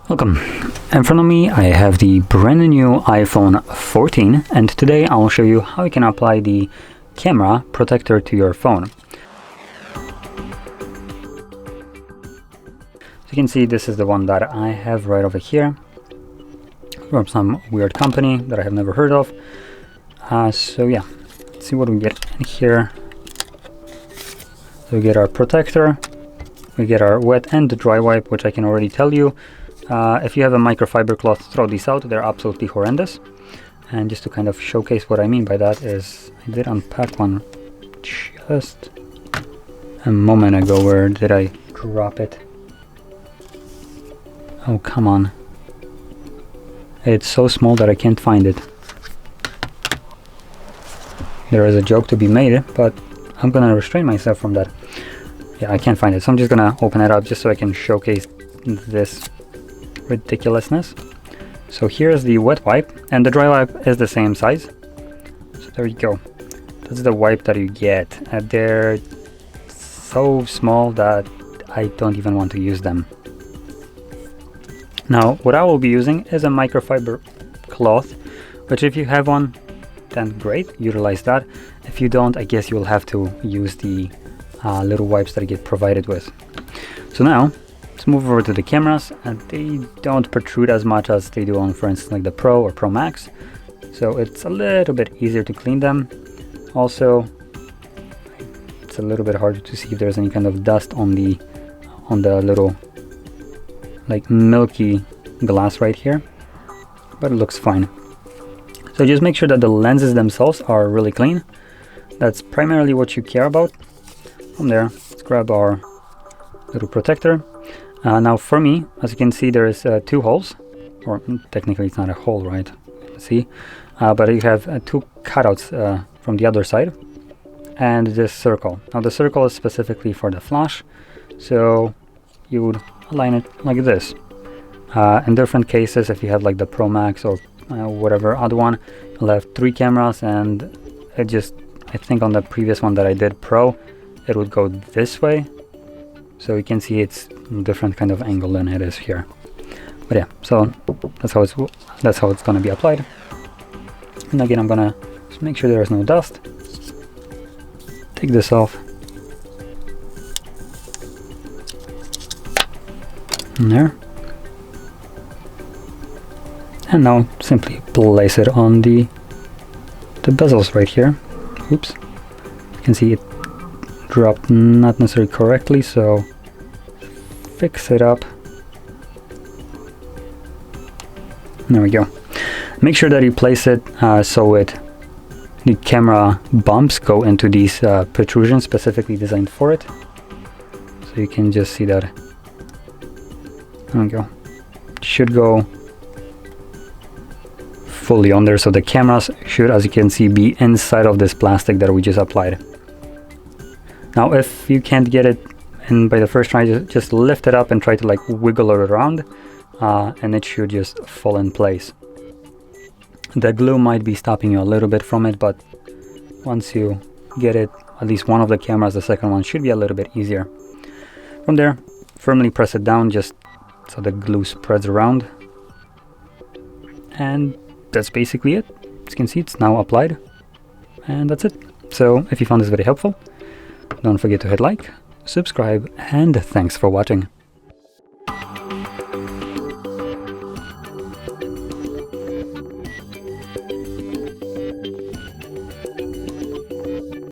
Welcome. In front of me I have the brand new iPhone 14, and today I'll show you how you can apply the camera protector to your phone. So you can see this is the one that I have right over here from some weird company that I have never heard of. So yeah, let's see what we get in here. So we get our protector, we get our wet and dry wipe, which I can already tell you, if you have a microfiber cloth, throw these out. They're absolutely horrendous. And just to kind of showcase what I mean by that is, I did unpack one just a moment ago. Where did I drop it? Oh, come on. It's so small that I can't find it. There is a joke to be made, but I'm gonna restrain myself from that. Yeah, I can't find it, so I'm just gonna open it up just so I can showcase this ridiculousness. So here's the wet wipe, and the dry wipe is the same size. So there you go. That's the wipe that you get. They're so small that I don't even want to use them. Now, what I will be using is a microfiber cloth, which if you have one, then great, utilize that. If you don't, I guess you'll have to use the little wipes that I get provided with. So now, let's move over to the cameras, and they don't protrude as much as they do on, for instance, like the Pro or Pro Max. So it's a little bit easier to clean them. Also, it's a little bit harder to see if there's any kind of dust on the little like milky glass right here, but it looks fine. So just make sure that the lenses themselves are really clean. That's primarily what you care about. From there, let's grab our little protector. Now for me, as you can see, there is two holes, or technically it's not a hole, right? Let's see, but you have two cutouts from the other side, and this circle. Now the circle is specifically for the flash, so you would align it like this. In different cases, if you have like the Pro Max or whatever other one, you'll have three cameras, and it just, I think on the previous one that I did Pro, it would go this way. So you can see it's a different kind of angle than it is here. But yeah, so that's how it's gonna be applied. And again, I'm gonna just make sure there is no dust. Take this off. And there. And now simply place it on the bezels right here. Oops. You can see it dropped not necessarily correctly, so fix it up. There we go. Make sure that you place it so the camera bumps go into these protrusions specifically designed for it. So you can just see that. There we go. It should go fully on there, so the cameras should, as you can see, be inside of this plastic that we just applied. Now if you can't get it in by the first try, just lift it up and try to like wiggle it around, and it should just fall in place. The glue might be stopping you a little bit from it, but once you get it, at least one of the cameras, the second one should be a little bit easier. From there, firmly press it down just so the glue spreads around, and that's basically it. As you can see, it's now applied, and that's it. So if you found this very helpful, don't forget to hit like, subscribe, and thanks for watching.